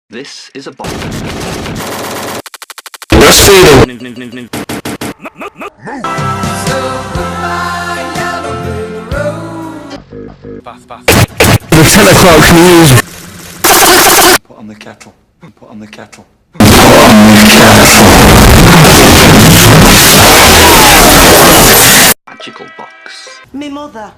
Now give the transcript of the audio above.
This is a box. Breastfeeding. The 10 o'clock news. Put on the kettle. Put on the kettle. Magical box. Me mother.